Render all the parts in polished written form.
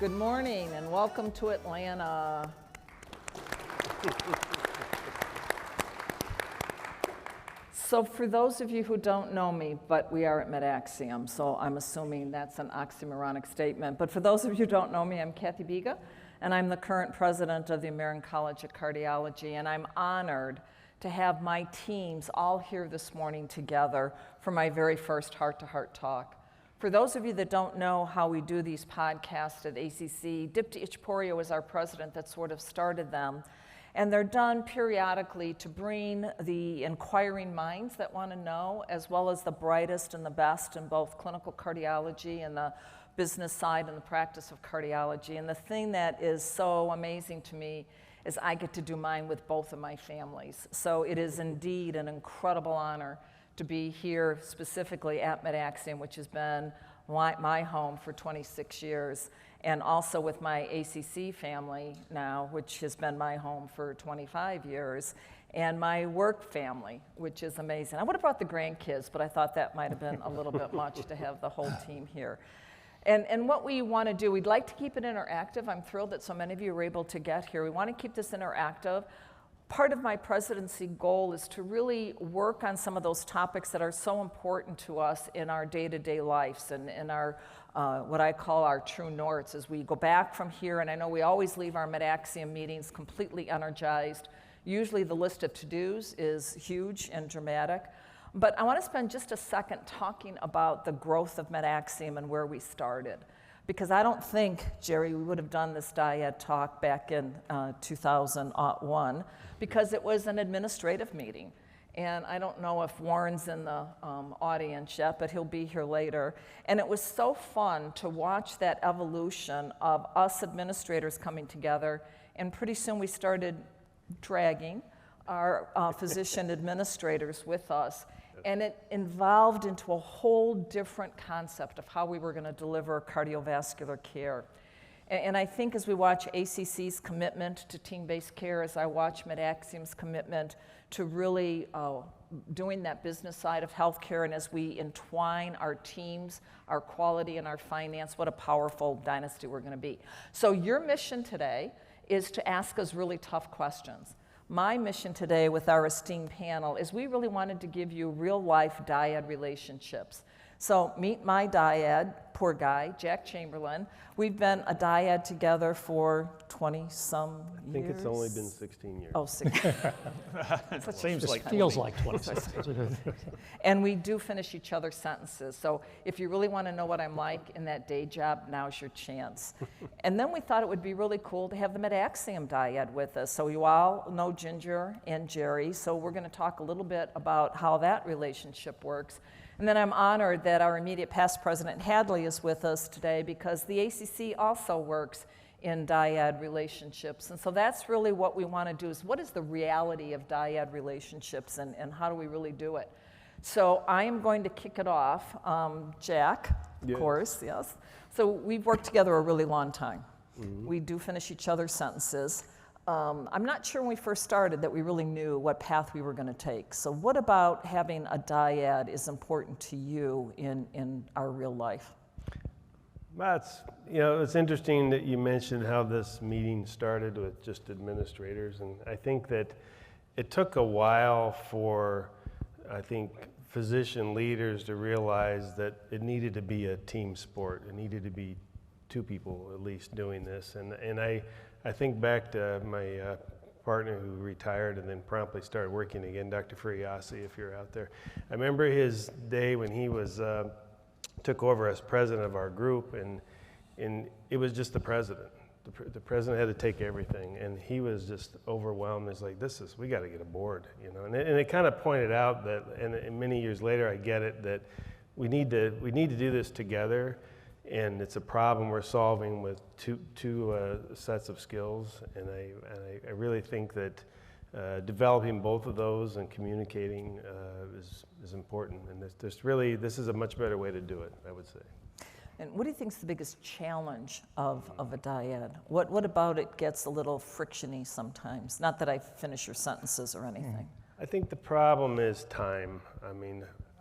Good morning and welcome to Atlanta. So for those of you who don't know me, but we are at MedAxiom, so I'm assuming that's an oxymoronic statement. But for those of you who don't know me, I'm Cathie Biga, and I'm the current president of the American College of Cardiology, and I'm honored to have my teams all here this morning together for my very first heart-to-heart talk. For those of you that don't know how we do these podcasts at ACC, Dipti Ichporia was our president that sort of started them. And they're done periodically to bring the inquiring minds that want to know, as well as the brightest and the best in both clinical cardiology and the business side and the practice of cardiology. And the thing that is so amazing to me is I get to do mine with both of my families. So it is indeed an incredible honor to be here specifically at MedAxiom, which has been my home for 26 years, and also with my ACC family now, which has been my home for 25 years, and my work family, which is amazing. I would have brought the grandkids, but I thought that might have been a little bit much to have the whole team here. And what we want to do, we'd like to keep it interactive. I'm thrilled that so many of you were able to get here. We want to keep this interactive. Part of my presidency goal is to really work on some of those topics that are so important to us in our day-to-day lives and in our, what I call our true norths as we go back from here. And I know we always leave our MedAxiom meetings completely energized. Usually the list of to-dos is huge and dramatic. But I want to spend just a second talking about the growth of MedAxiom and where we started. Because I don't think, Jerry, we would have done this dyad talk back in 2001, because it was an administrative meeting. And I don't know if Warren's in the audience yet, but he'll be here later. And it was so fun to watch that evolution of us administrators coming together. And pretty soon we started dragging our physician administrators with us. And it evolved into a whole different concept of how we were going to deliver cardiovascular care. And I think as we watch ACC's commitment to team-based care, as I watch MedAxiom's commitment to really doing that business side of healthcare, and as we entwine our teams, our quality, and our finance, what a powerful dynasty we're going to be. So your mission today is to ask us really tough questions. My mission today with our esteemed panel is we really wanted to give you real-life dyad relationships. So meet my dyad, poor guy, Jack Chamberlain. We've been a dyad together for 20-some years. I think it's only been 16 years. Oh, 16. Seems like feels like 26. And we do finish each other's sentences. So if you really want to know what I'm like in that day job, now's your chance. And then we thought it would be really cool to have the MedAxiom dyad with us. So you all know Ginger and Jerry. So we're going to talk a little bit about how that relationship works. And then I'm honored that our immediate past president, Hadley, is with us today because the ACC also works in dyad relationships. And so that's really what we want to do is what is the reality of dyad relationships and how do we really do it? So I am going to kick it off. Jack, of course, yes. So we've worked together a really long time. Mm-hmm. We do finish each other's sentences. I'm not sure when we first started that we really knew what path we were going to take. So what about having a dyad is important to you in our real life? That's, it's interesting that you mentioned how this meeting started with just administrators. And I think that it took a while for, physician leaders to realize that it needed to be a team sport. It needed to be two people at least doing this. And I think back to my partner who retired and then promptly started working again, Dr. Furiasi, if you're out there. I remember his day when he was took over as president of our group, and it was just the president. The president had to take everything, and he was just overwhelmed. It's like, we got to get a board, And it kind of pointed out that, and many years later, I get it, that we need to do this together. And it's a problem we're solving with two sets of skills, and I really think that developing both of those and communicating is important. And this is a much better way to do it, I would say. And what do you think is the biggest challenge of a dyad? What about it gets a little frictiony sometimes? Not that I finish your sentences or anything. I think the problem is time.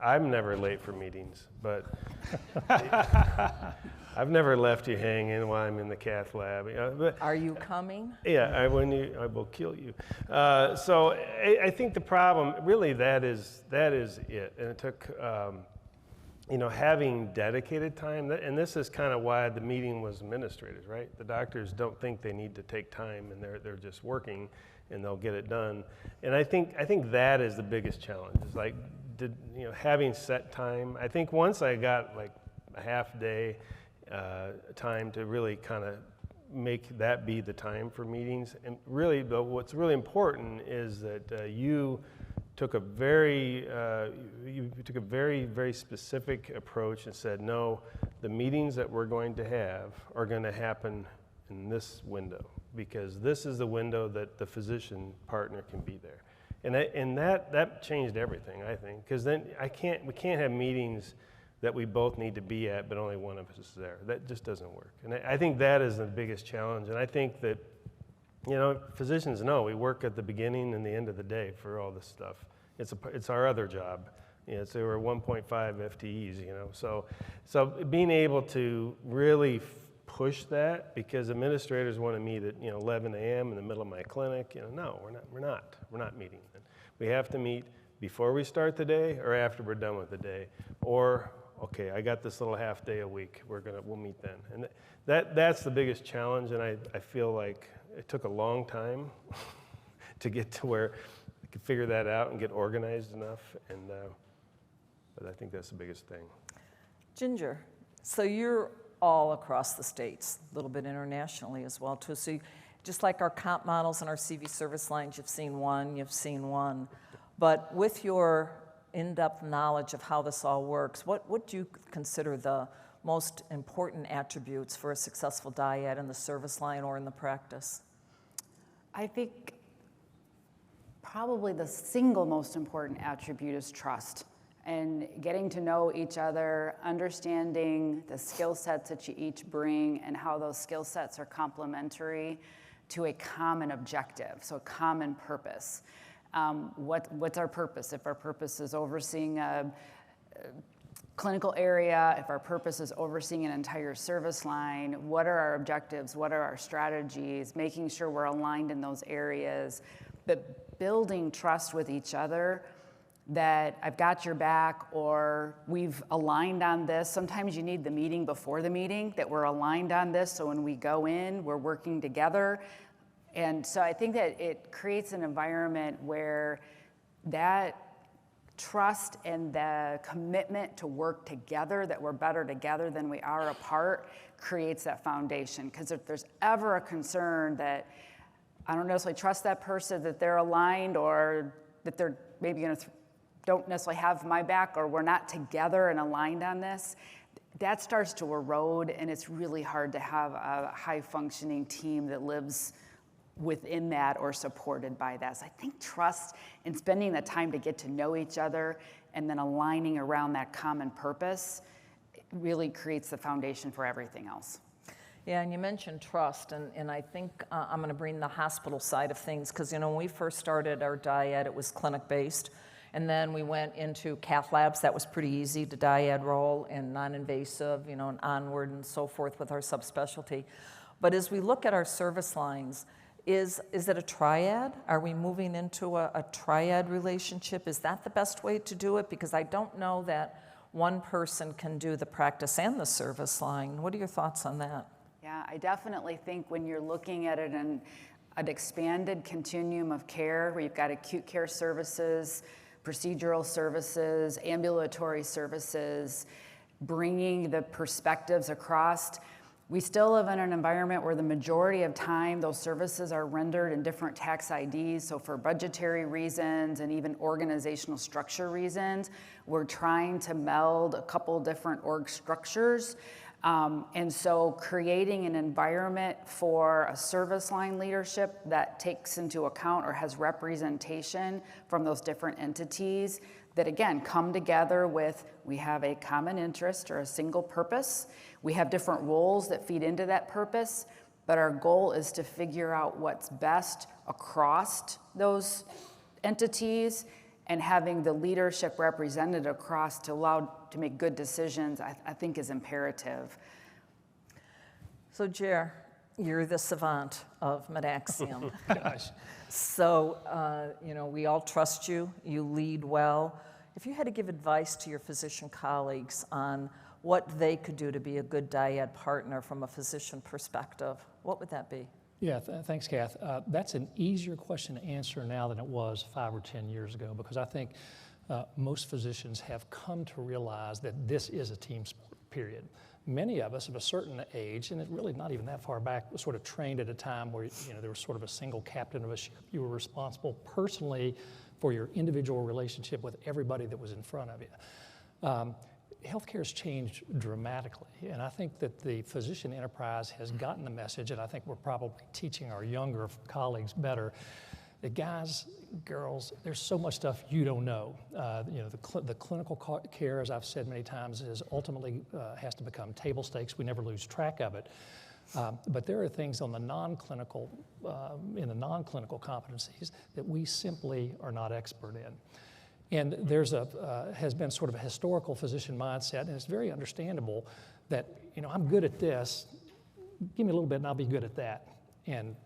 I'm never late for meetings, but I've never left you hanging while I'm in the cath lab. But Are you coming? yeah, I will kill you. So I think the problem, really, that is it. And it took, having dedicated time, and this is kind of why the meeting was administrators, right? The doctors don't think they need to take time, and they're just working, and they'll get it done. And I think that is the biggest challenge. Is like, having set time. I think once I got like a half day time to really kind of make that be the time for meetings. And really, but what's really important is that you took a very very specific approach and said, no, the meetings that we're going to have are going to happen in this window, because this is the window that the physician partner can be there. And that changed everything, I think, because then we can't have meetings that we both need to be at, but only one of us is there. That just doesn't work. And I think that is the biggest challenge. And I think that, physicians know we work at the beginning and the end of the day for all this stuff. It's our other job. So we're 1.5 FTEs, So being able to really push that, because administrators want to meet at 11 a.m. in the middle of my clinic. No, we're not meeting. We have to meet before we start the day or after we're done with the day, or okay, I got this little half day a week. We'll meet then. And that's the biggest challenge. And I feel like it took a long time to get to where I could figure that out and get organized enough. And but I think that's the biggest thing. Ginger, so you're all across the states, a little bit internationally as well too. So just like our comp models and our CV service lines, you've seen one. But with your in-depth knowledge of how this all works, what would you consider the most important attributes for a successful dyad in the service line or in the practice? I think probably the single most important attribute is trust, and getting to know each other, understanding the skill sets that you each bring and how those skill sets are complementary to a common objective, so a common purpose. What's our purpose? If our purpose is overseeing a clinical area, if our purpose is overseeing an entire service line, what are our objectives? What are our strategies? Making sure we're aligned in those areas, but building trust with each other, that I've got your back, or we've aligned on this. Sometimes you need the meeting before the meeting, that we're aligned on this, so when we go in, we're working together. And so I think that it creates an environment where that trust and the commitment to work together, that we're better together than we are apart, creates that foundation. Because if there's ever a concern that I don't necessarily trust that person, that they're aligned, or that they're maybe going to don't necessarily have my back, or we're not together and aligned on this, that starts to erode, and it's really hard to have a high-functioning team that lives within that or supported by that. So I think trust and spending the time to get to know each other and then aligning around that common purpose really creates the foundation for everything else. Yeah, and you mentioned trust, and I think I'm going to bring the hospital side of things, because when we first started our dyad, it was clinic-based. And then we went into cath labs. That was pretty easy to dyad roll, and non-invasive, and onward and so forth with our subspecialty. But as we look at our service lines, is it a triad? Are we moving into a triad relationship? Is that the best way to do it? Because I don't know that one person can do the practice and the service line. What are your thoughts on that? Yeah, I definitely think when you're looking at it in an expanded continuum of care, where you've got acute care services, procedural services, ambulatory services, bringing the perspectives across. We still live in an environment where the majority of time those services are rendered in different tax IDs. So for budgetary reasons and even organizational structure reasons, we're trying to meld a couple different org structures. And so creating an environment for a service line leadership that takes into account or has representation from those different entities that, again, come together with, we have a common interest or a single purpose. We have different roles that feed into that purpose, but our goal is to figure out what's best across those entities, and having the leadership represented across to allow to make good decisions, I think is imperative. So Jer, you're the savant of Mid-Axiom. Gosh. So, we all trust you. You lead well. If you had to give advice to your physician colleagues on what they could do to be a good dyad partner from a physician perspective, what would that be? Yeah, thanks, Cath. That's an easier question to answer now than it was 5 or 10 years ago, because I think most physicians have come to realize that this is a team sport, period. Many of us of a certain age, and it really not even that far back, was sort of trained at a time where there was sort of a single captain of a ship. You were responsible personally for your individual relationship with everybody that was in front of you. Healthcare has changed dramatically, and I think that the physician enterprise has gotten the message, and I think we're probably teaching our younger colleagues better, that guys, girls, there's so much stuff you don't know. The clinical care, as I've said many times, is ultimately has to become table stakes. We never lose track of it. But there are things on the non-clinical, in the non-clinical competencies that we simply are not expert in. And there's has been sort of a historical physician mindset, and it's very understandable that, I'm good at this, give me a little bit and I'll be good at that. And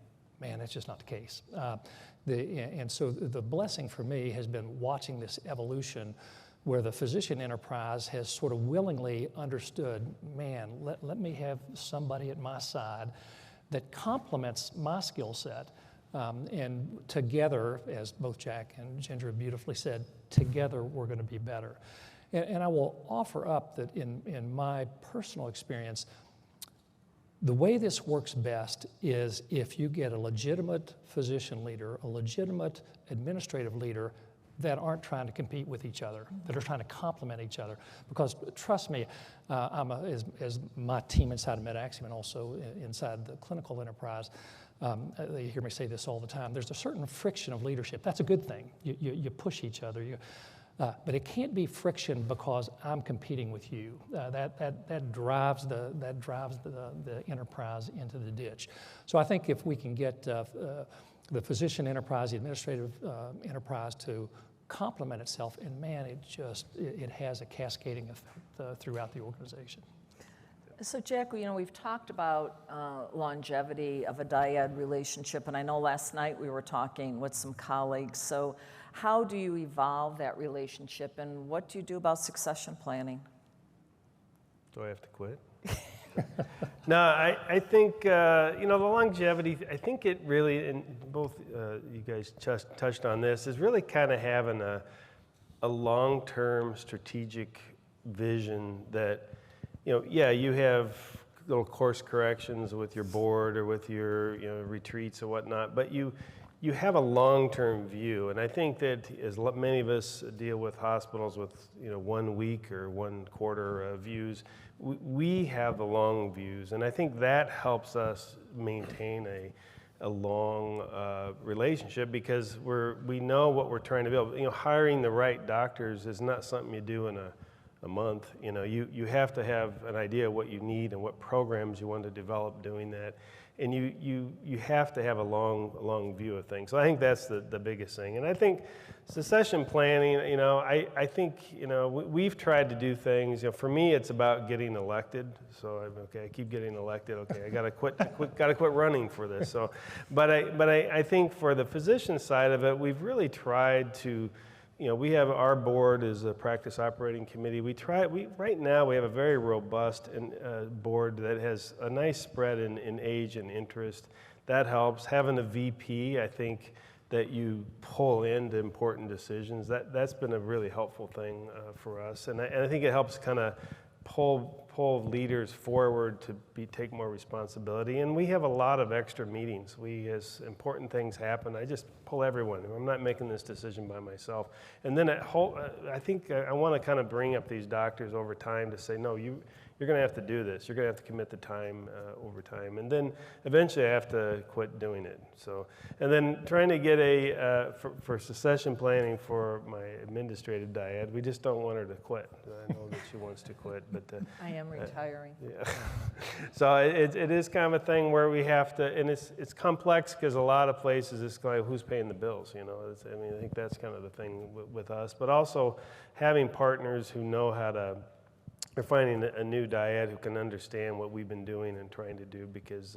man, that's just not the case. And so the blessing for me has been watching this evolution where the physician enterprise has sort of willingly understood, man, let me have somebody at my side that complements my skill set. And together, as both Jack and Ginger beautifully said, together we're going to be better. And I will offer up that in my personal experience, the way this works best is if you get a legitimate physician leader, a legitimate administrative leader that aren't trying to compete with each other, that are trying to complement each other. Because trust me, as my team inside of Mid-Axiom and also inside the clinical enterprise, they hear me say this all the time, there's a certain friction of leadership. That's a good thing. You push each other. But it can't be friction because I'm competing with you. That drives the enterprise into the ditch. So I think if we can get the physician enterprise, the administrative enterprise to complement itself, and man, it has a cascading effect throughout the organization. So Jack, we've talked about longevity of a dyad relationship, and I know last night we were talking with some colleagues. So how do you evolve that relationship, and what do you do about succession planning? Do I have to quit? No, I think, the longevity, I think it really, and both you guys just touched on this, is really kind of having a long-term strategic vision that, you have little course corrections with your board or with your, retreats or whatnot, but you have a long-term view. And I think that as many of us deal with hospitals with, 1 week or 1 quarter views, we have the long views. And I think that helps us maintain a long relationship because we know what we're trying to build. Hiring the right doctors is not something you do in a month. You have to have an idea of what you need and what programs you want to develop doing that. And you have to have a long view of things. So I think that's the biggest thing. And I think succession planning, I think, we've tried to do things. For me, it's about getting elected. So I keep getting elected. Okay, I gotta quit running for this. So, but I think for the physician side of it, we've really tried to. We have our board is a practice operating committee. Right now we have a very robust board that has a nice spread in age and interest. That helps. Having a VP, I think, that you pull into important decisions, that's been a really helpful thing for us. And I think it helps kind of pull leaders forward to take more responsibility. And we have a lot of extra meetings. As important things happen, I just pull everyone. I'm not making this decision by myself. And then I think I want to kind of bring up these doctors over time to say, no, you're going to have to do this. You're going to have to commit the time over time. And then eventually I have to quit doing it. So, and then trying to get for succession planning for my administrative dyad, we just don't want her to quit. I know that she wants to quit, but I am retiring. Yeah. So it is kind of a thing where we have to, and it's complex because a lot of places it's like who's paying the bills, I think that's kind of the thing with us, but also having partners who know how to we're finding a new dyad who can understand what we've been doing and trying to do, because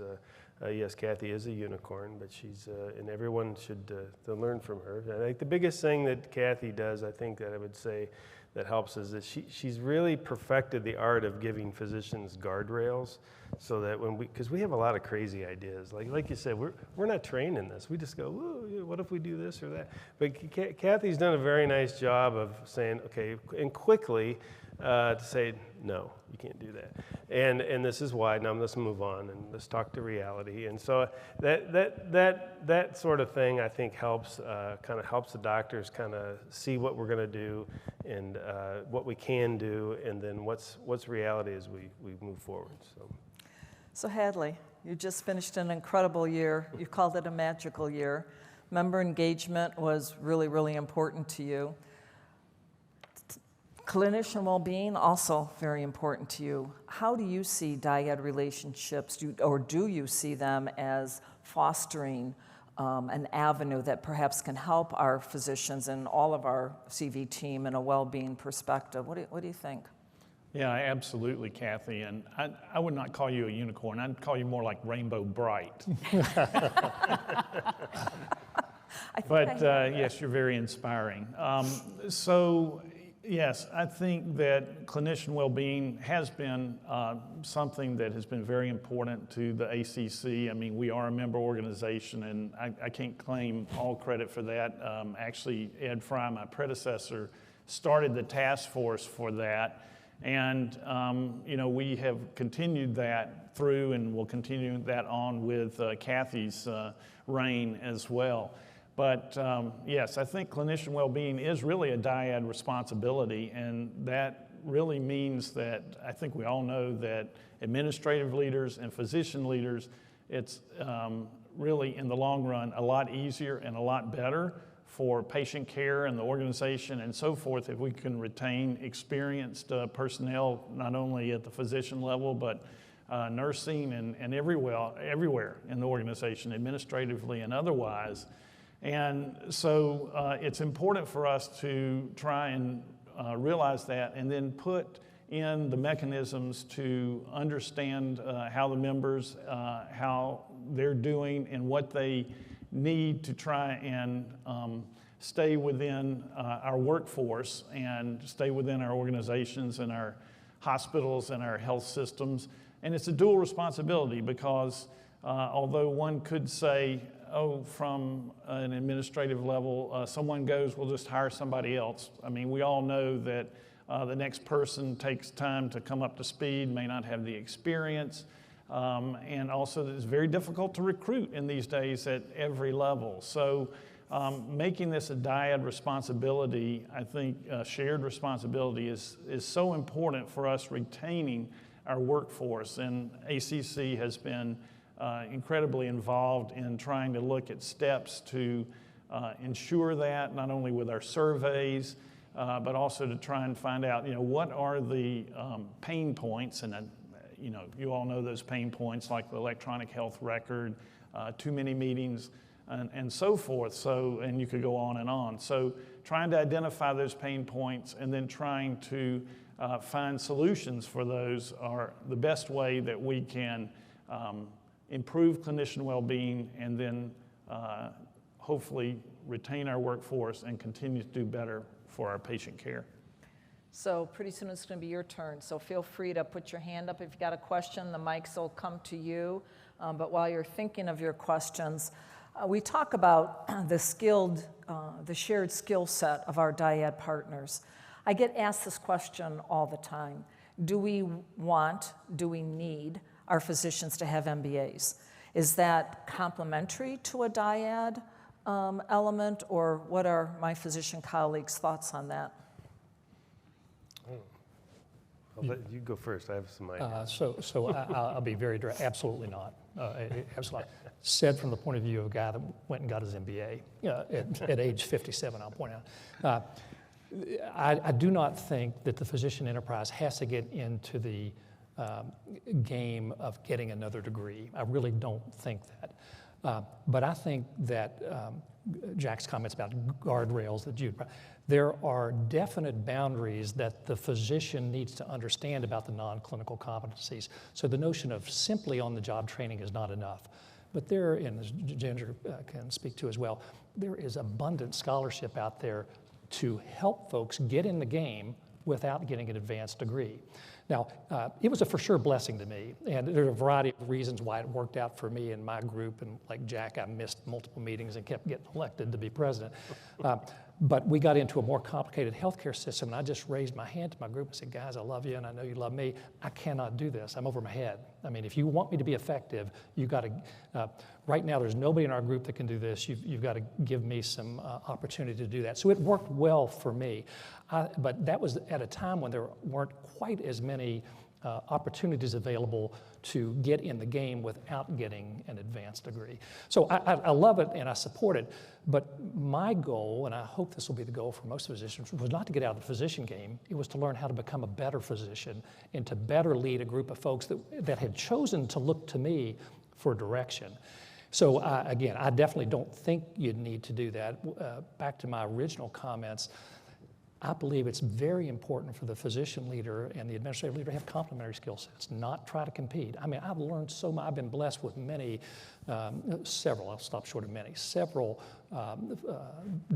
yes, Cathie is a unicorn, but she's, and everyone should to learn from her. And I think the biggest thing that Cathie does, I think that I would say that helps, is that she's really perfected the art of giving physicians guardrails, so that when because we have a lot of crazy ideas. Like you said, we're not trained in this. We just go, whoa, what if we do this or that? But Cathie's done a very nice job of saying, okay, and quickly, to say, no, you can't do that. And this is why. Now let's move on and let's talk to reality. And so that sort of thing, I think, helps kind of helps the doctors kind of see what we're going to do and what we can do, and then what's reality as we move forward. So Hadley, you just finished an incredible year. You called it a magical year. Member engagement was really, really important to you. Clinician well-being, also very important to you. How do you see dyad relationships, or do you see them as fostering an avenue that perhaps can help our physicians and all of our CV team in a well-being perspective? What do you think? Yeah, absolutely, Cathie. And I would not call you a unicorn. I'd call you more like rainbow bright. But yes, you're very inspiring. So yes, I think that clinician well-being has been something that has been very important to the ACC. I mean, we are a member organization, and I can't claim all credit for that. Actually, Ed Fry, my predecessor, started the task force for that. And, you know, we have continued that through, and we'll continue that on with Cathie's reign as well. But yes, I think clinician well-being is really a dyad responsibility, and that really means that I think we all know that administrative leaders and physician leaders, it's really in the long run a lot easier and a lot better for patient care and the organization and so forth if we can retain experienced personnel, not only at the physician level, but nursing and everywhere in the organization, administratively and otherwise. And so it's important for us to try and realize that, and then put in the mechanisms to understand how the members, how they're doing and what they need to try and stay within our workforce and stay within our organizations and our hospitals and our health systems. And it's a dual responsibility, because although one could say, oh, from an administrative level, someone goes, we'll just hire somebody else. I mean, we all know that the next person takes time to come up to speed, may not have the experience, and also it's very difficult to recruit in these days at every level. So making this a dyad responsibility, I think shared responsibility is so important for us retaining our workforce. And ACC has been incredibly involved in trying to look at steps to ensure that, not only with our surveys, but also to try and find out, you know, what are the pain points, and you know, you all know those pain points, like the electronic health record, too many meetings, and so forth. So, and you could go on and on. So trying to identify those pain points and then trying to find solutions for those are the best way that we can improve clinician well-being, and then hopefully retain our workforce and continue to do better for our patient care. So pretty soon it's going to be your turn. So feel free to put your hand up if you've got a question. The mics will come to you. But while you're thinking of your questions, we talk about the shared skill set of our dyad partners. I get asked this question all the time. Do we need our physicians to have MBAs? Is that complementary to a dyad element, or what are my physician colleagues' thoughts on that? I'll let you go first. I have some ideas. So I'll be very direct. Absolutely not. Absolutely. Said from the point of view of a guy that went and got his MBA at age 57, I'll point out. I do not think that the physician enterprise has to get into the game of getting another degree. I really don't think that. But I think that Jack's comments about guardrails that there are definite boundaries that the physician needs to understand about the non-clinical competencies. So the notion of simply on-the-job training is not enough. But there, and as Ginger can speak to as well, there is abundant scholarship out there to help folks get in the game without getting an advanced degree. Now, it was a for sure blessing to me, and there are a variety of reasons why it worked out for me and my group, and like Jack, I missed multiple meetings and kept getting elected to be president. But we got into a more complicated healthcare system, and I just raised my hand to my group and said, guys, I love you, and I know you love me. I cannot do this. I'm over my head. I mean, if you want me to be effective, you got to, right now there's nobody in our group that can do this. You've got to give me some opportunity to do that. So it worked well for me. But that was at a time when there weren't quite as many opportunities available to get in the game without getting an advanced degree. So I love it and I support it, but my goal, and I hope this will be the goal for most physicians, was not to get out of the physician game. It was to learn how to become a better physician and to better lead a group of folks that had chosen to look to me for direction. So again, I definitely don't think you'd need to do that. Back to my original comments, I believe it's very important for the physician leader and the administrative leader to have complementary skill sets, not try to compete. I mean, I've learned so much. I've been blessed with several, I'll stop short of many, several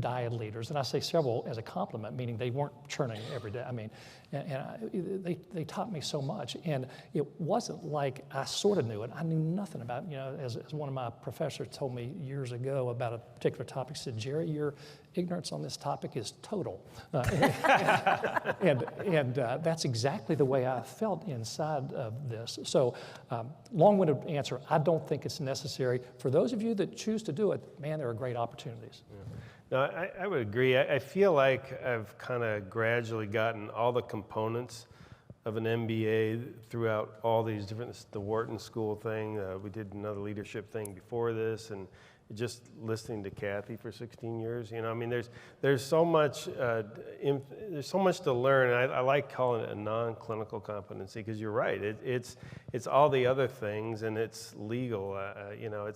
dyad leaders. And I say several as a compliment, meaning they weren't churning every day. I mean, they taught me so much. And it wasn't like I sort of knew it. I knew nothing about, as one of my professors told me years ago about a particular topic, said, Jerry, your ignorance on this topic is total. And that's exactly the way I felt inside of this. So long-winded answer, I don't think it's necessary. For those of you that choose to do it, man, there are great opportunities. Yeah. No, I would agree. I feel like I've kind of gradually gotten all the components of an MBA throughout all these different, the Wharton School thing. We did another leadership thing before this, and just listening to Cathie for 16 years, I mean, there's so much to learn. And I like calling it a non-clinical competency because you're right. It's all the other things, and it's legal.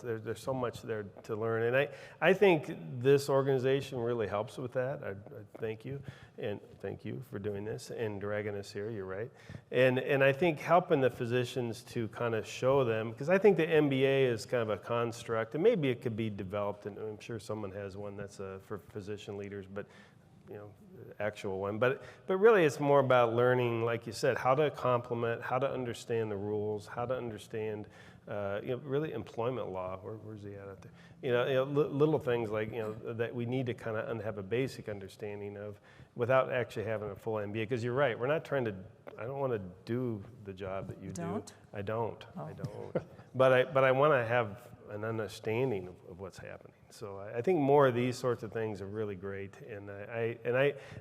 There's so much there to learn, and I think this organization really helps with that. I thank you, and thank you for doing this and dragging us here. You're right, and I think helping the physicians to kind of show them, because I think the MBA is kind of a construct, and maybe it could be developed, and I'm sure someone has one that's for physician leaders, but actual one. But really it's more about learning, like you said, how to complement, how to understand the rules, how to understand really employment law. Where's he at out there? Little things like that we need to kind of have a basic understanding of without actually having a full MBA. Because you're right, we're not trying to. I don't want to do the job that you do. I don't. Oh. I don't. But I want to have an understanding of what's happening. So I think more of these sorts of things are really great. And I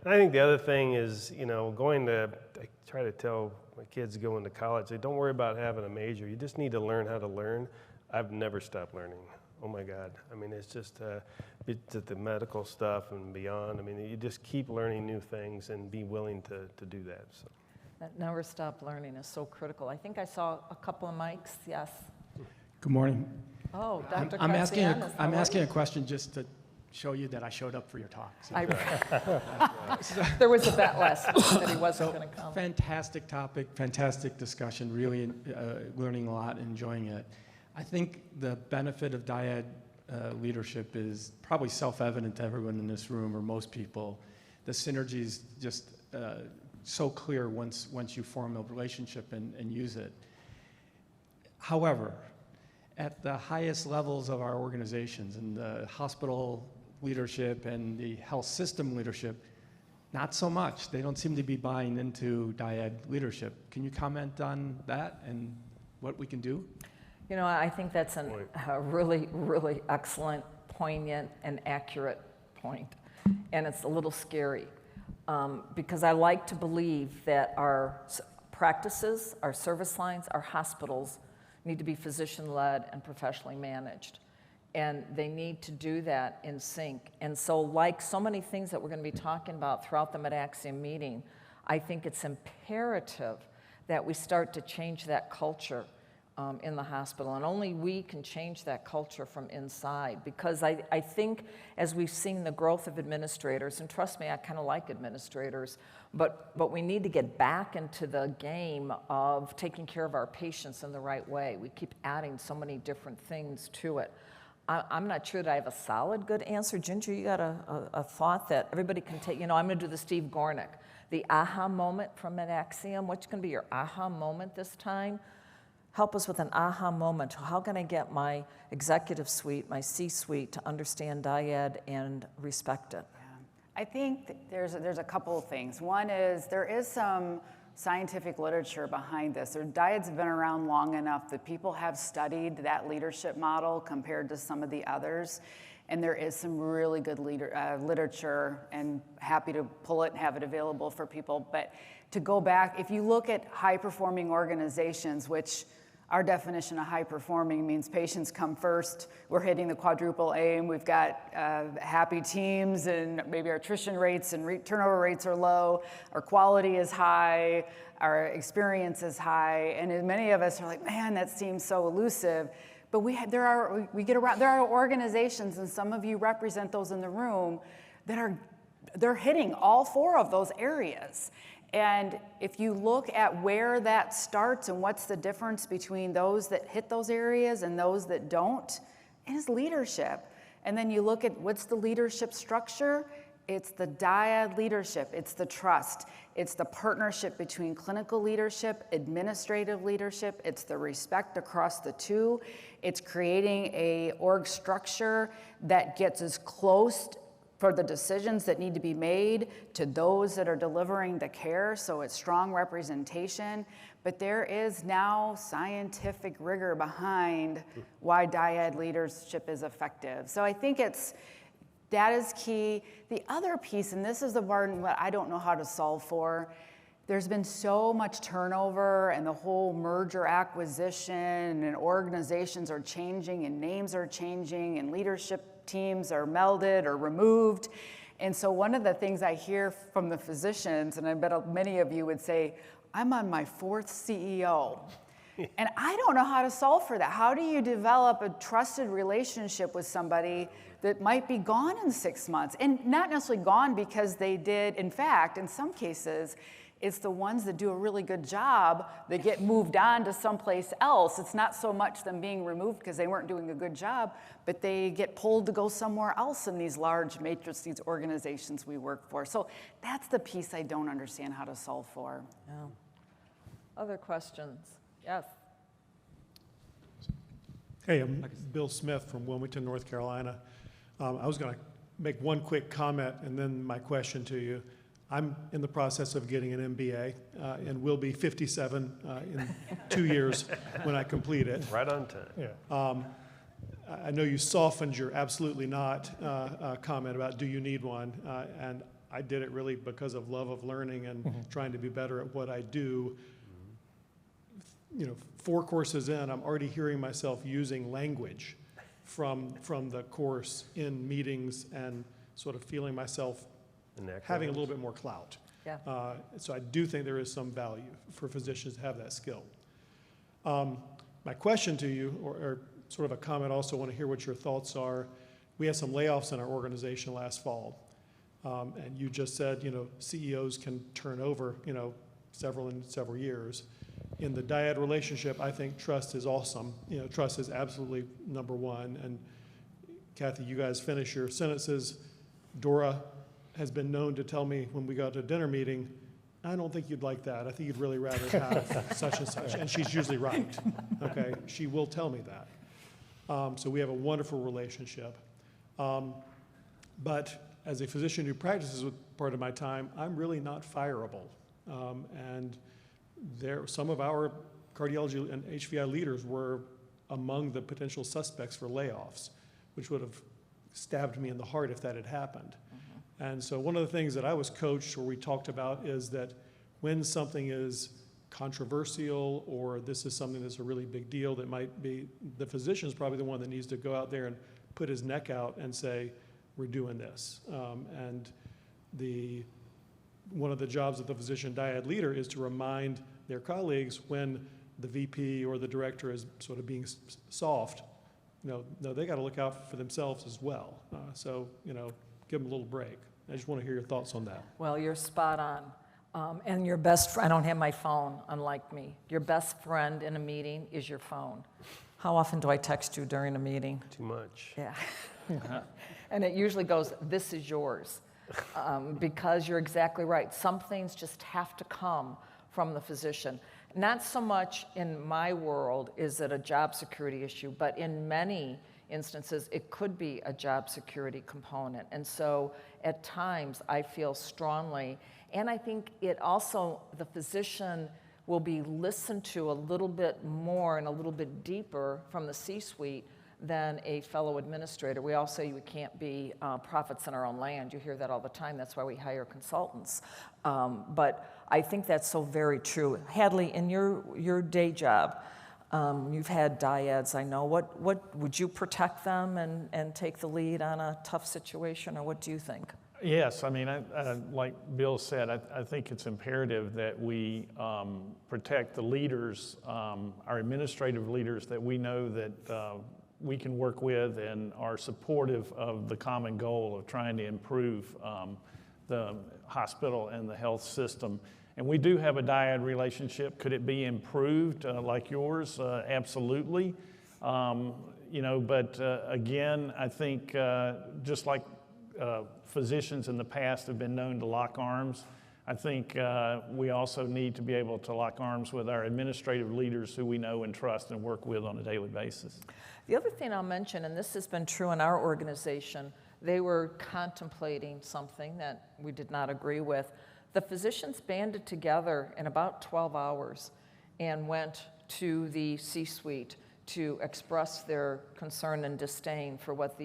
think the other thing is, I try to tell my kids going to college, don't worry about having a major. You just need to learn how to learn. I've never stopped learning. Oh my God. I mean, it's just the medical stuff and beyond. I mean, you just keep learning new things and be willing to do that. So. That never stop learning is so critical. I think I saw a couple of mics. Yes. Good morning. Oh, Dr. I'm asking a question just to show you that I showed up for your talk. So. There was a bet last week that he wasn't going to come. Fantastic topic, fantastic discussion, really learning a lot, enjoying it. I think the benefit of dyad leadership is probably self-evident to everyone in this room, or most people. The synergy is just so clear once you form a relationship and use it. However, at the highest levels of our organizations, in the hospital leadership and the health system leadership, not so much. They don't seem to be buying into dyad leadership. Can you comment on that and what we can do? I think that's a really, really excellent, poignant, and accurate point. And it's a little scary because I like to believe that our practices, our service lines, our hospitals need to be physician-led and professionally managed. And they need to do that in sync. And so like so many things that we're going to be talking about throughout the Mid-Axiom meeting, I think it's imperative that we start to change that culture in the hospital, and only we can change that culture from inside, because I think as we've seen the growth of administrators, and trust me, I kind of like administrators, but we need to get back into the game of taking care of our patients in the right way. We keep adding so many different things to it. I'm not sure that I have a solid good answer. Ginger, you got a thought that everybody can take? I'm going to do the Steve Gornick, the aha moment from MedAxiom. What's going to be your aha moment this time? Help us with an aha moment. How can I get my executive suite, my C-suite, to understand dyad and respect it? Yeah. I think there's a couple of things. One is there is some scientific literature behind this. Dyads have been around long enough that people have studied that leadership model compared to some of the others. And there is some really good literature, and happy to pull it and have it available for people. But to go back, if you look at high-performing organizations, which our definition of high-performing means patients come first, we're hitting the quadruple aim, we've got happy teams, and maybe our attrition rates and turnover rates are low, our quality is high, our experience is high, and many of us are like, man, that seems so elusive. But there are organizations, and some of you represent those in the room, they're hitting all four of those areas. And if you look at where that starts and what's the difference between those that hit those areas and those that don't, it is leadership. And then you look at what's the leadership structure. It's the dyad leadership, it's the trust, it's the partnership between clinical leadership, administrative leadership, it's the respect across the two, it's creating a org structure that gets as close for the decisions that need to be made to those that are delivering the care, so it's strong representation. But there is now scientific rigor behind why dyad leadership is effective. So I think that is key. The other piece, and this is the one that I don't know how to solve for, there's been so much turnover and the whole merger acquisition, and organizations are changing and names are changing and leadership teams are melded or removed. And so one of the things I hear from the physicians, and I bet many of you would say, I'm on my 4th CEO. And I don't know how to solve for that. How do you develop a trusted relationship with somebody that might be gone in 6 months? And not necessarily gone because they did, in fact, in some cases, it's the ones that do a really good job that get moved on to someplace else. It's not so much them being removed because they weren't doing a good job, but they get pulled to go somewhere else in these large matrix, these organizations we work for. So that's the piece I don't understand how to solve for. Yeah. Other questions? Yes. Hey, I'm Bill Smith from Wilmington, North Carolina. I was going to make one quick comment and then my question to you. I'm in the process of getting an MBA and will be 57 in 2 years when I complete it. Right on time. Yeah. I know you softened your absolutely not comment about do you need one, and I did it really because of love of learning and trying to be better at what I do. 4 courses in, I'm already hearing myself using language from the course in meetings and sort of feeling myself having a little bit more clout. Yeah. So I do think there is some value for physicians to have that skill. My question to you, or sort of a comment also, I want to hear what your thoughts are. We had some layoffs in our organization last fall. And you just said, CEOs can turn over, several in several years. In the dyad relationship, I think trust is awesome. Trust is absolutely number one. And Cathie, you guys finish your sentences. Dora has been known to tell me when we go to a dinner meeting, I don't think you'd like that. I think you'd really rather have such and such. And she's usually right, okay? She will tell me that. So we have a wonderful relationship. But as a physician who practices with part of my time, I'm really not fireable. And some of our cardiology and HVI leaders were among the potential suspects for layoffs, which would have stabbed me in the heart if that had happened. And so one of the things that I was coached, or we talked about, is that when something is controversial or this is something that's a really big deal, that might be, the physician's probably the one that needs to go out there and put his neck out and say, we're doing this. And one of the jobs of the physician dyad leader is to remind their colleagues when the VP or the director as sort of being soft. No, they got to look out for themselves as well. So, give them a little break. I just want to hear your thoughts on that. Well, you're spot on. And your best friend, I don't have my phone, unlike me. Your best friend in a meeting is your phone. How often do I text you during a meeting? Too much. Yeah. And it usually goes, this is yours. Because you're exactly right. Some things just have to come from the physician. Not so much in my world is it a job security issue, but in many instances, it could be a job security component. And so at times, I feel strongly, and I think it also, the physician will be listened to a little bit more and a little bit deeper from the C-suite than a fellow administrator. We all say we can't be prophets in our own land. You hear that all the time. That's why we hire consultants. But I think that's so very true. Hadley, in your day job, you've had dyads, I know. What would you protect them and take the lead on a tough situation, or what do you think? Yes, I mean, like Bill said, I think it's imperative that we protect the leaders, our administrative leaders that we know that we can work with and are supportive of the common goal of trying to improve the hospital and the health system. And we do have a dyad relationship. Could it be improved like yours? Absolutely. But again, I think just like physicians in the past have been known to lock arms, I think we also need to be able to lock arms with our administrative leaders who we know and trust and work with on a daily basis. The other thing I'll mention, and this has been true in our organization, they were contemplating something that we did not agree with. The physicians banded together in about 12 hours and went to the C-suite to express their concern and disdain for what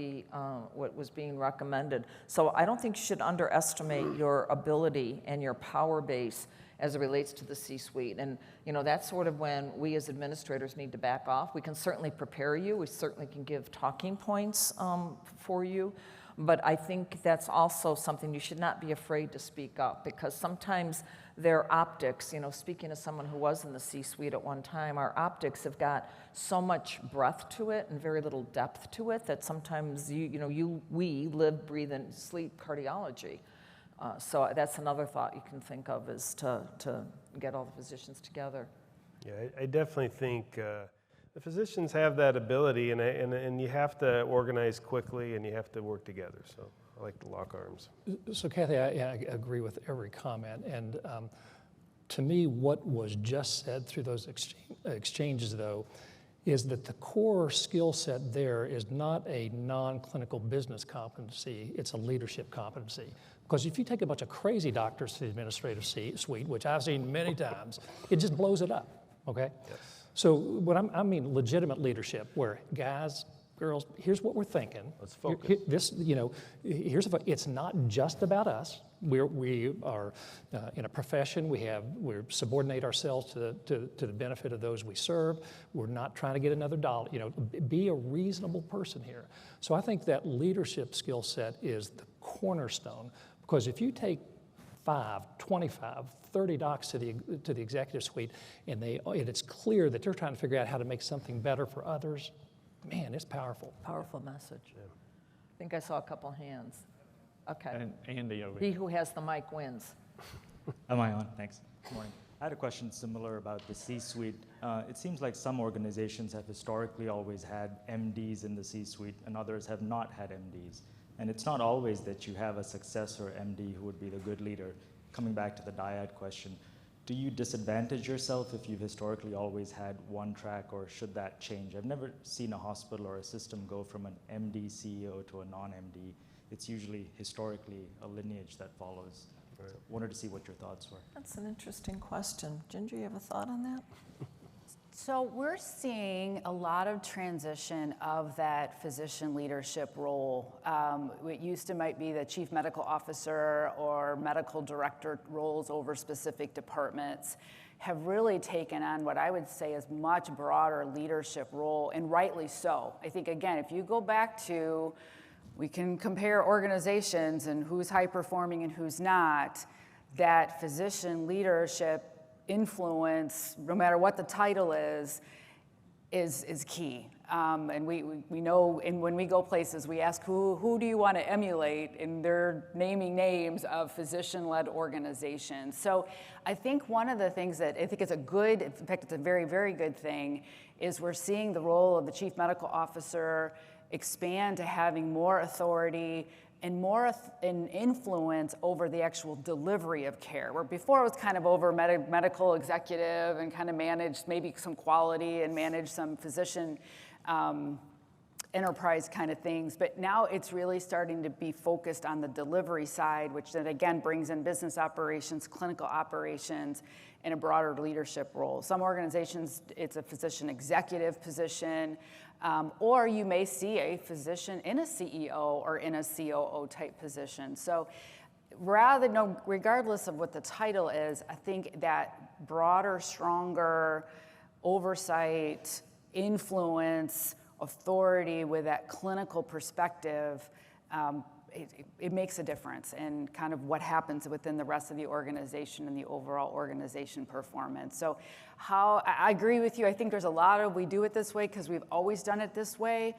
was being recommended. So I don't think you should underestimate your ability and your power base as it relates to the C-suite. And that's sort of when we as administrators need to back off. We can certainly prepare you. We certainly can give talking points for you. But I think that's also something you should not be afraid to speak up, because sometimes their optics, speaking as someone who was in the C-suite at one time, our optics have got so much breadth to it and very little depth to it that sometimes we live, breathe, and sleep cardiology. So that's another thought you can think of, is to get all the physicians together. Yeah, I definitely think the physicians have that ability, and you have to organize quickly and you have to work together. So I like to lock arms. So Cathie, I agree with every comment. And to me, what was just said through those exchanges, though, is that the core skill set there is not a non-clinical business competency, it's a leadership competency. Because if you take a bunch of crazy doctors to the administrative suite, which I've seen many times, it just blows it up, okay? Yes. So what I mean legitimate leadership, where guys, girls, here's what we're thinking. Let's focus. It's not just about us. We are in a profession. We subordinate ourselves to the benefit of those we serve. We're not trying to get another dollar. Be a reasonable person here. So I think that leadership skill set is the cornerstone, because if you take 5, 25, 30 docs to the executive suite, and it's clear that they're trying to figure out how to make something better for others, man, it's powerful. Powerful message. Yeah. I think I saw a couple hands. Okay. And Andy over He here. who has the mic wins. Am I on? Thanks. Good morning. I had a question similar about the C-suite. It seems like some organizations have historically always had MDs in the C-suite, and others have not had MDs. And it's not always that you have a successor MD who would be the good leader. Coming back to the dyad question, do you disadvantage yourself if you've historically always had one track, or should that change? I've never seen a hospital or a system go from an MD CEO to a non-MD. It's usually historically a lineage that follows. Right. Wanted to see what your thoughts were. That's an interesting question. Ginger, you have a thought on that? So we're seeing a lot of transition of that physician leadership role. It used to might be the chief medical officer or medical director roles over specific departments have really taken on what I would say is much broader leadership role, and rightly so. I think, again, if you go back to, we can compare organizations and who's high performing and who's not, that physician leadership influence, no matter what the title is key. And we know, and when we go places, we ask who do you want to emulate, and they're naming names of physician-led organizations. So I think one of the things that I think is a good, in fact, it's a very, very good thing, is we're seeing the role of the chief medical officer expand to having more authority and more influence over the actual delivery of care, where before it was kind of over medical executive and kind of managed maybe some quality and managed some physician enterprise kind of things, but now it's really starting to be focused on the delivery side, which then again brings in business operations, clinical operations, and a broader leadership role. Some organizations, it's a physician executive position, or you may see a physician in a CEO or in a COO type position. So regardless of what the title is, I think that broader, stronger oversight, influence, authority with that clinical perspective, it makes a difference in kind of what happens within the rest of the organization and the overall organization performance. So I agree with you. I think there's a lot of, we do it this way because we've always done it this way.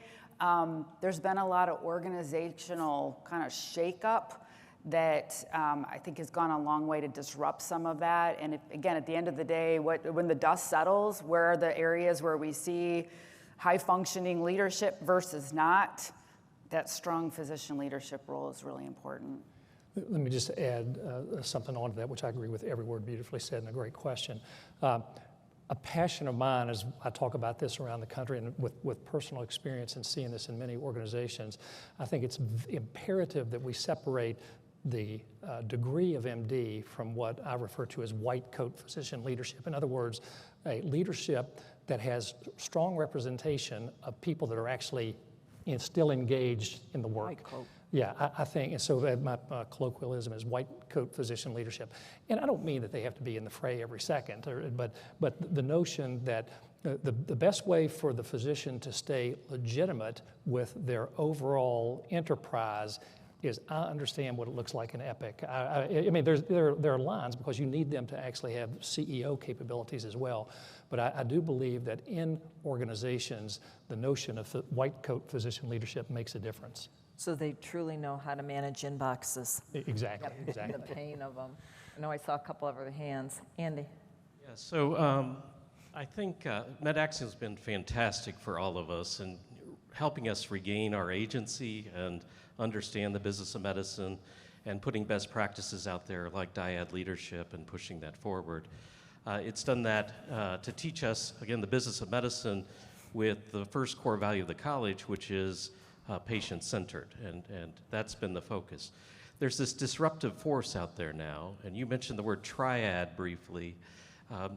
There's been a lot of organizational kind of shakeup that I think has gone a long way to disrupt some of that. And again, at the end of the day, when the dust settles, where are the areas where we see high functioning leadership versus not? That strong physician leadership role is really important. Let me just add something onto that, which I agree with every word beautifully said and a great question. A passion of mine, as I talk about this around the country and with personal experience and seeing this in many organizations, I think it's imperative that we separate the degree of MD from what I refer to as white coat physician leadership. In other words, a leadership that has strong representation of people that are actually still engaged in the work. White coat. Yeah, I think, and so that my colloquialism is white coat physician leadership. And I don't mean that they have to be in the fray every second, but the notion that the best way for the physician to stay legitimate with their overall enterprise is I understand what it looks like in Epic. I mean, there are lines because you need them to actually have CEO capabilities as well. But I do believe that in organizations, the notion of white coat physician leadership makes a difference. So they truly know how to manage inboxes. Exactly, exactly. The pain of them. I know I saw a couple of other hands. Andy. Yeah, so I think MedAxiom's been fantastic for all of us in helping us regain our agency and understand the business of medicine and putting best practices out there like dyad leadership and pushing that forward. It's done that to teach us, again, the business of medicine with the first core value of the college, which is patient-centered, and that's been the focus. There's this disruptive force out there now, and you mentioned the word triad briefly.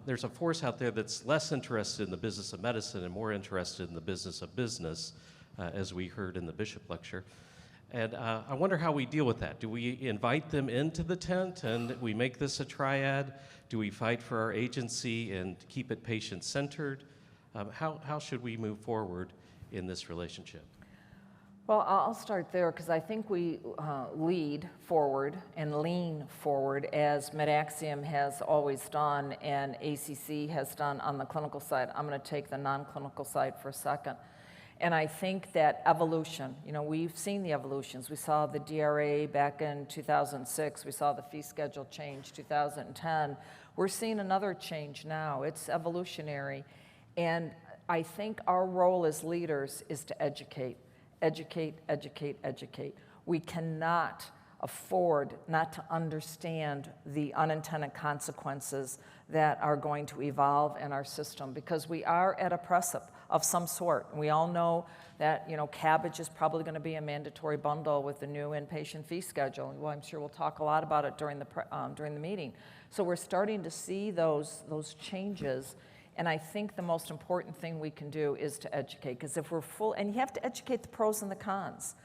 There's a force out there that's less interested in the business of medicine and more interested in the business of business, as we heard in the Bishop lecture. And I wonder how we deal with that. Do we invite them into the tent and we make this a triad? Do we fight for our agency and keep it patient-centered? How should we move forward in this relationship? Well, I'll start there because I think we lead forward and lean forward as MedAxiom has always done and ACC has done on the clinical side. I'm going to take the non-clinical side for a second. And I think that evolution, we've seen the evolutions. We saw the DRA back in 2006. We saw the fee schedule change 2010. We're seeing another change now. It's evolutionary. And I think our role as leaders is to educate. Educate, educate, educate. We cannot afford not to understand the unintended consequences that are going to evolve in our system because we are at a precipice of some sort. We all know that, cabbage is probably going to be a mandatory bundle with the new inpatient fee schedule. Well, I'm sure we'll talk a lot about it during the meeting. So we're starting to see those changes. And I think the most important thing we can do is to educate, because if we're full, and you have to educate the pros and the cons.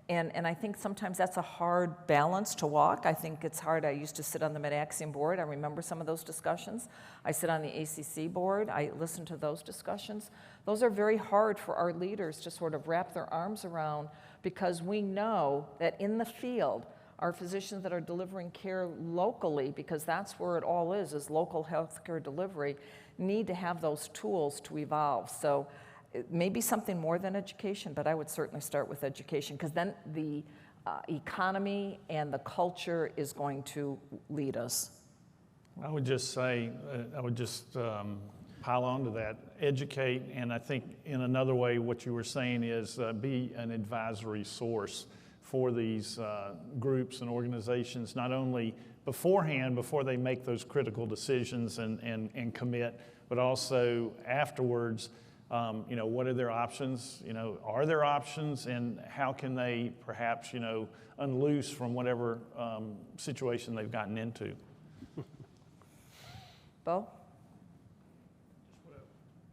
And I think sometimes that's a hard balance to walk. I think it's hard. I used to sit on the MedAxiom board. I remember some of those discussions. I sit on the ACC board. I listen to those discussions. Those are very hard for our leaders to sort of wrap their arms around because we know that in the field, our physicians that are delivering care locally, because that's where it all is local healthcare delivery, need to have those tools to evolve. So maybe something more than education, but I would certainly start with education, because then the economy and the culture is going to lead us. I would just say, pile on to that, educate, and I think in another way what you were saying is be an advisory source for these groups and organizations, not only beforehand, before they make those critical decisions and commit, but also afterwards. What are their options? Are there options, and how can they perhaps, unloose from whatever situation they've gotten into? Bo?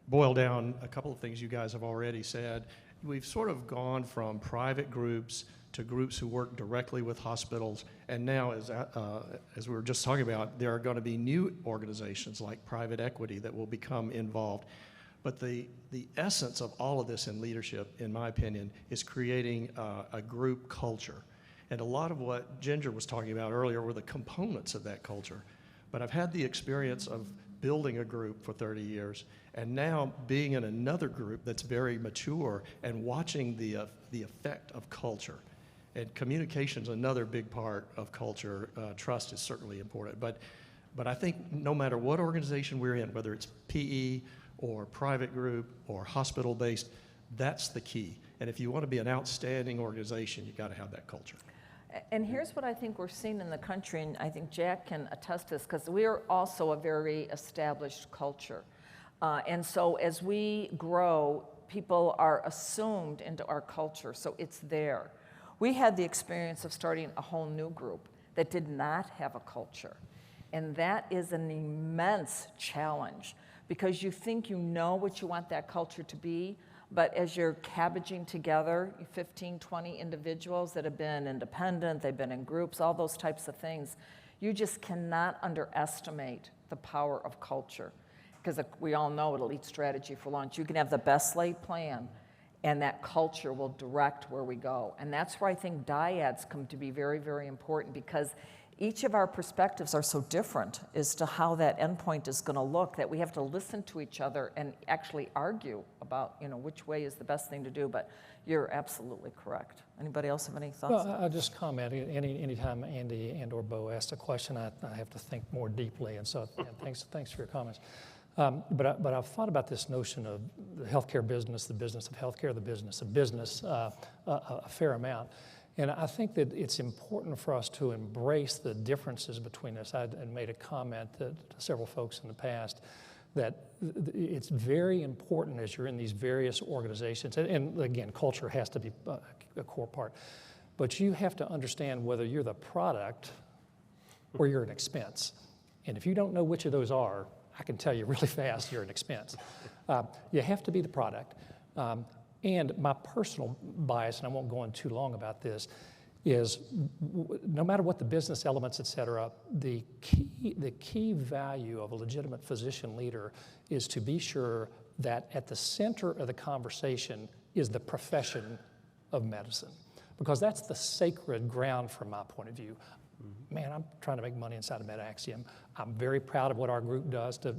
Boil down a couple of things you guys have already said. We've sort of gone from private groups to groups who work directly with hospitals, and now, as we were just talking about, there are going to be new organizations like private equity that will become involved. But the essence of all of this in leadership, in my opinion, is creating a group culture. And a lot of what Ginger was talking about earlier were the components of that culture. But I've had the experience of building a group for 30 years, and now being in another group that's very mature and watching the effect of culture. And communication is another big part of culture. Trust is certainly important. But I think no matter what organization we're in, whether it's PE or private group or hospital-based, that's the key. And if you want to be an outstanding organization, you've got to have that culture. And here's what I think we're seeing in the country, and I think Jack can attest to this, because we're also a very established culture. And so as we grow, people are assumed into our culture, so it's there. We had the experience of starting a whole new group that did not have a culture. And that is an immense challenge, because you think you know what you want that culture to be, but as you're cabbaging together 15, 20 individuals that have been independent, they've been in groups, all those types of things, you just cannot underestimate the power of culture. Because we all know it'll eat strategy for lunch. You can have the best laid plan, and that culture will direct where we go. And that's where I think dyads come to be very, very important, because each of our perspectives are so different as to how that endpoint is going to look, that we have to listen to each other and actually argue about, which way is the best thing to do. But you're absolutely correct. Anybody else have any thoughts? Well, I'll just comment. Anytime Andy and or Bo asked a question, I have to think more deeply. And so thanks for your comments. But I've thought about this notion of the healthcare business, the business of healthcare, the business of business a fair amount. And I think that it's important for us to embrace the differences between us. I made a comment to several folks in the past that it's very important as you're in these various organizations, and again, culture has to be a core part, but you have to understand whether you're the product or you're an expense. And if you don't know which of those are, I can tell you really fast you're an expense. You have to be the product. And my personal bias, and I won't go on too long about this, is no matter what the business elements, et cetera, the key value of a legitimate physician leader is to be sure that at the center of the conversation is the profession of medicine, because that's the sacred ground from my point of view. Man, I'm trying to make money inside of MedAxiom. I'm very proud of what our group does to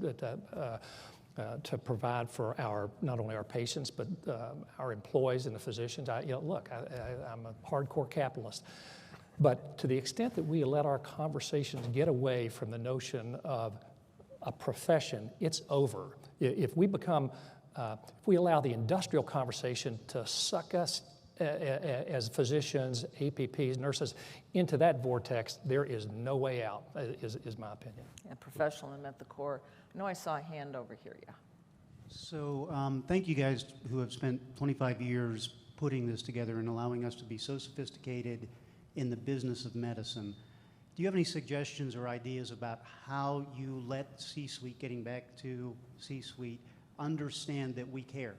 provide for not only our patients, but our employees and the physicians. I'm a hardcore capitalist. But to the extent that we let our conversations get away from the notion of a profession, it's over. If we allow the industrial conversation to suck us as physicians, APPs, nurses, into that vortex, there is no way out, is my opinion. Yeah, professional and at the core. I know I saw a hand over here, yeah. So thank you guys who have spent 25 years putting this together and allowing us to be so sophisticated in the business of medicine. Do you have any suggestions or ideas about how you let C-suite, getting back to C-suite, understand that we care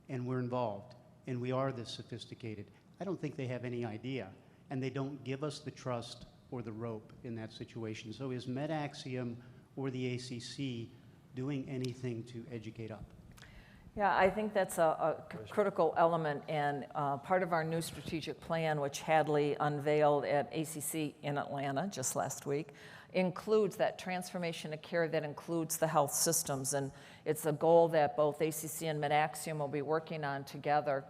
and we're involved and we are this sophisticated? I don't think they have any idea, and they don't give us the trust or the rope in that situation. So is MedAxiom or the ACC doing anything to educate up? Yeah, I think that's a critical element, and part of our new strategic plan, which Hadley unveiled at ACC in Atlanta just last week, includes that transformation of care that includes the health systems, and it's a goal that both ACC and MedAxiom will be working on together.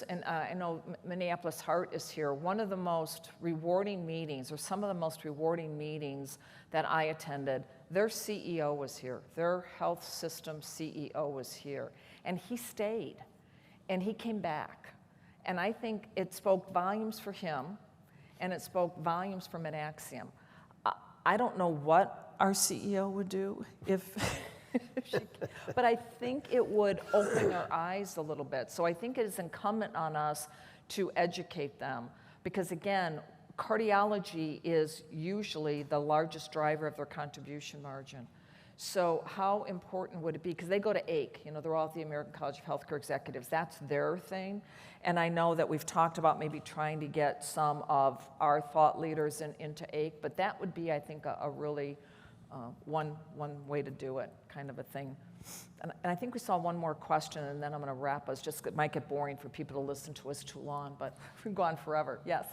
And I know Minneapolis Heart is here. One of the most rewarding meetings, or some of the most rewarding meetings that I attended, their CEO was here. Their health system CEO was here. And he stayed. And he came back. And I think it spoke volumes for him, and it spoke volumes for MedAxiom. I don't know what our CEO would do if... but I think it would open our eyes a little bit. So I think it is incumbent on us to educate them, because again, cardiology is usually the largest driver of their contribution margin. So how important would it be? Because they go to AIC, you know, they're all at the American College of Healthcare Executives. That's their thing. And I know that we've talked about maybe trying to get some of our thought leaders into AIC, but that would be, I think, a really one way to do it, kind of a thing. And I think we saw one more question, and then I'm going to wrap us. Just it might get boring for people to listen to us too long, but we've gone forever. Yes?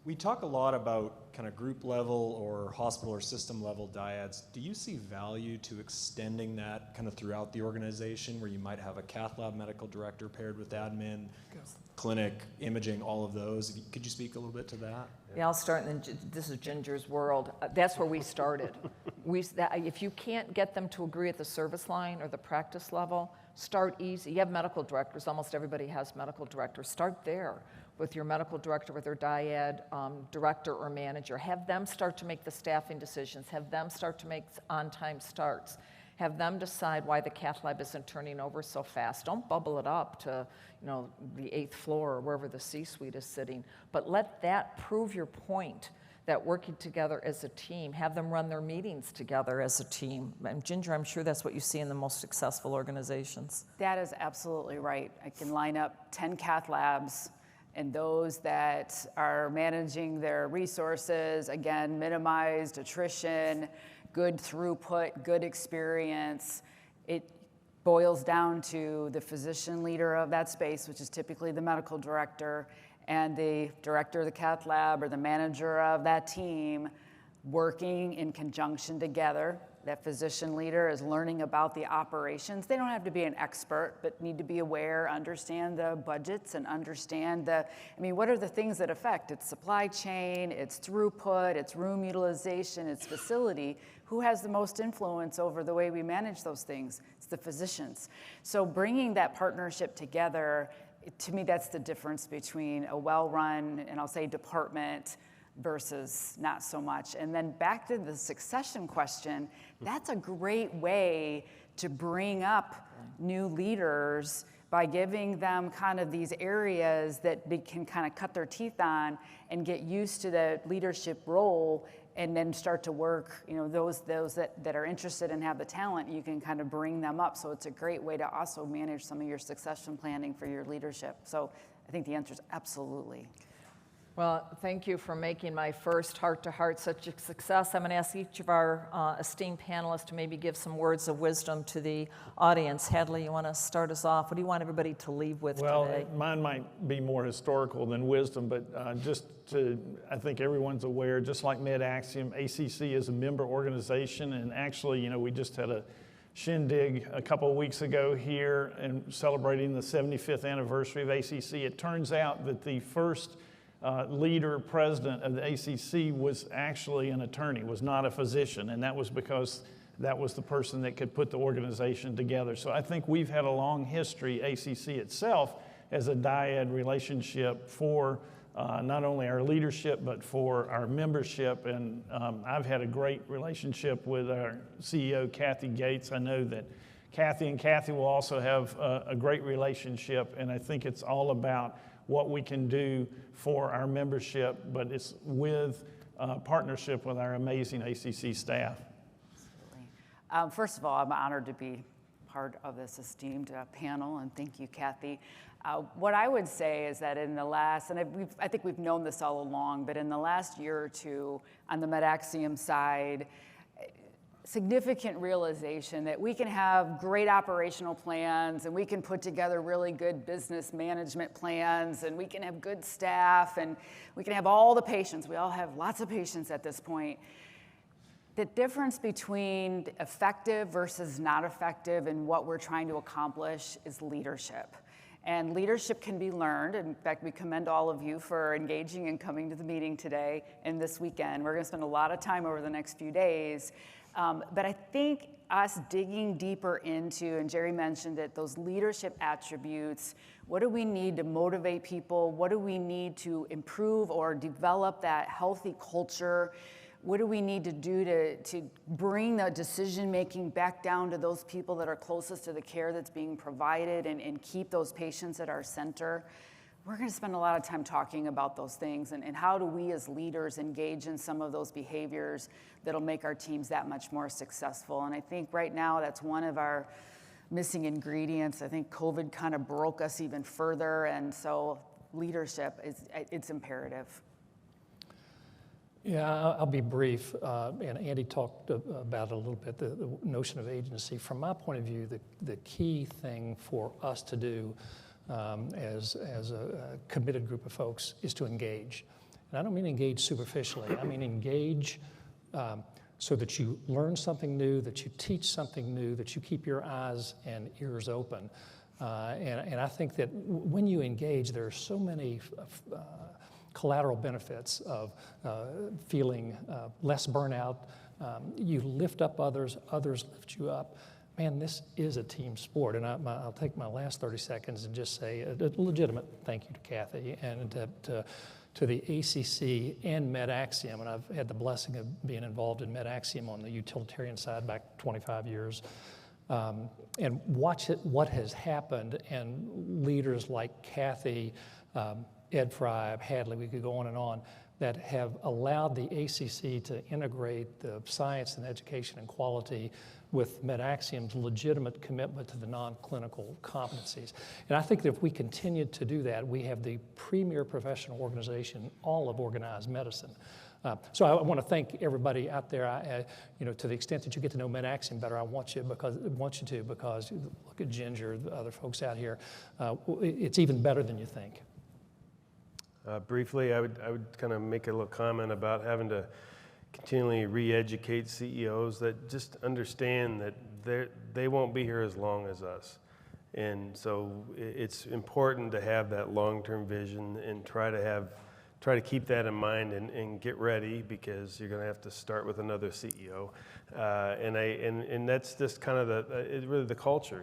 We talk a lot about kind of group level or hospital or system level dyads. Do you see value to extending that kind of throughout the organization, where you might have a cath lab medical director paired with admin, clinic, imaging, all of those? Could you speak a little bit to that? Yeah, I'll start, and then this is Ginger's world. That's where we started. If you can't get them to agree at the service line or the practice level, start easy. You have medical directors. Almost everybody has medical directors. Start there with your medical director, with their dyad director or manager. Have them start to make the staffing decisions. Have them start to make on-time starts. Have them decide why the cath lab isn't turning over so fast. Don't bubble it up to, you know, the 8th floor or wherever the C-suite is sitting, but let that prove your point that working together as a team, have them run their meetings together as a team. And Ginger, I'm sure that's what you see in the most successful organizations. That is absolutely right. I can line up 10 cath labs, and those that are managing their resources, again, minimized attrition, good throughput, good experience. It boils down to the physician leader of that space, which is typically the medical director, and the director of the cath lab or the manager of that team working in conjunction together. That physician leader is learning about the operations. They don't have to be an expert, but need to be aware, understand the budgets, and understand what are the things that affect? It's supply chain, it's throughput, it's room utilization, it's facility. Who has the most influence over the way we manage those things? It's the physicians. So bringing that partnership together, to me, that's the difference between a well-run, and I'll say department, versus not so much. And then back to the succession question, that's a great way to bring up new leaders by giving them kind of these areas that they can kind of cut their teeth on and get used to the leadership role, and then start to work, you know, those that are interested and have the talent, you can kind of bring them up. So it's a great way to also manage some of your succession planning for your leadership. So I think the answer is absolutely. Well, thank you for making my first heart-to-heart such a success. I'm going to ask each of our esteemed panelists to maybe give some words of wisdom to the audience. Hadley, you want to start us off? What do you want everybody to leave with today? Well, mine might be more historical than wisdom, but I think everyone's aware, just like MedAxiom, ACC is a member organization, and actually, you know, we just had a shindig a couple of weeks ago here and celebrating the 75th anniversary of ACC. It turns out that the first president of the ACC was actually an attorney, was not a physician, and that was because that was the person that could put the organization together. So I think we've had a long history, ACC itself, as a dyad relationship for not only our leadership, but for our membership. And I've had a great relationship with our CEO, Cathie Gates. I know that Cathie and Cathie will also have a great relationship, and I think it's all about what we can do for our membership, but it's with partnership with our amazing ACC staff. Absolutely. First of all, I'm honored to be part of this esteemed panel, and thank you, Cathie. What I would say is that in the last, and I think we've known this all along, but in the last year or two on the MedAxiom side, significant realization that we can have great operational plans and we can put together really good business management plans and we can have good staff and we can have all the patients. We all have lots of patients at this point. The difference between effective versus not effective and what we're trying to accomplish is leadership. And leadership can be learned. In fact, we commend all of you for engaging and coming to the meeting today and this weekend. We're going to spend a lot of time over the next few days. But I think us digging deeper into, and Jerry mentioned it, those leadership attributes, what do we need to motivate people? What do we need to improve or develop that healthy culture? What do we need to do to bring the decision-making back down to those people that are closest to the care that's being provided and keep those patients at our center? We're going to spend a lot of time talking about those things and how do we as leaders engage in some of those behaviors that'll make our teams that much more successful. And I think right now that's one of our missing ingredients. I think COVID kind of broke us even further, and so leadership it's imperative. Yeah, I'll be brief, and Andy talked about it a little bit, the notion of agency. From my point of view, the key thing for us to do as a committed group of folks is to engage. And I don't mean engage superficially, I mean engage so that you learn something new, that you teach something new, that you keep your eyes and ears open. And I think that when you engage, there are so many collateral benefits of feeling less burnout. You lift up others, others lift you up. Man, this is a team sport. And I'll take my last 30 seconds and just say a legitimate thank you to Cathie and to the ACC and MedAxiom. And I've had the blessing of being involved in MedAxiom on the utilitarian side back 25 years. And watch what has happened, and leaders like Cathie, Ed Fry, Hadley, we could go on, that have allowed the ACC to integrate the science and education and quality with MedAxiom's legitimate commitment to the non-clinical competencies. And I think that if we continue to do that, we have the premier professional organization, all of organized medicine. So I want to thank everybody out there. To the extent that you get to know MedAxiom better, I want you to, because look at Ginger, the other folks out here. It's even better than you think. Briefly, I would kind of make a little comment about having to continually re-educate CEOs that just understand that they won't be here as long as us. And so it's important to have that long-term vision and try to keep that in mind and get ready, because you're going to have to start with another CEO. And that's just kind of really the culture.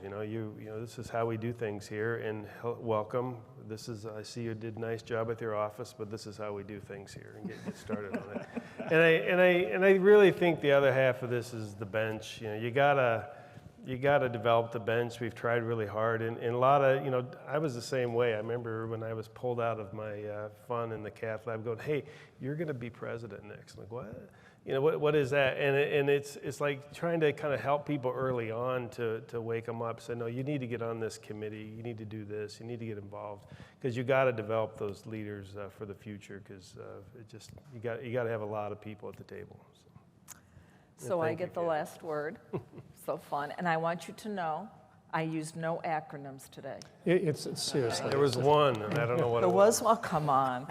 This is how we do things here, and welcome. I see you did a nice job with your office, but this is how we do things here, and get started on it. And I really think the other half of this is the bench. You gotta develop the bench. We've tried really hard, and a lot of, I was the same way. I remember when I was pulled out of my fund in the cath lab going, hey, you're gonna be president next. I'm like, what? What is that? And it's like trying to kind of help people early on to wake them up. Say, no, you need to get on this committee. You need to do this. You need to get involved, because you got to develop those leaders for the future. Because you got to have a lot of people at the table. So I get the last word. So fun, and I want you to know, I used no acronyms today. It's seriously. There was one, and I don't know what There it was. Well, come on.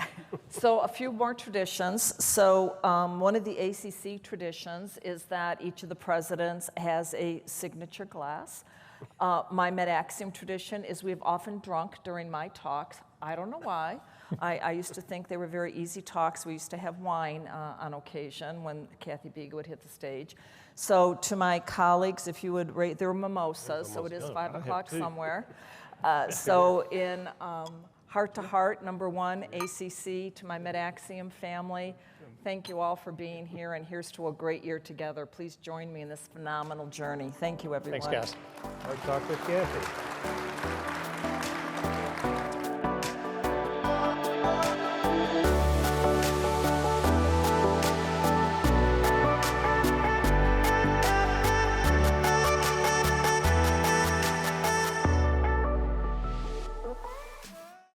So a few more traditions. So one of the ACC traditions is that each of the presidents has a signature glass. My MedAxiom tradition is we've often drunk during my talks. I don't know why. I used to think they were very easy talks. We used to have wine on occasion when Cathie Biga would hit the stage. So to my colleagues, if you would rate, there were mimosas, so it is 5 o'clock somewhere. So in Heart to Heart, #1, ACC, to my MedAxiom family, thank you all for being here, and here's to a great year together. Please join me in this phenomenal journey. Thank you, everyone. Thanks, guys. I'll talk with Cathie.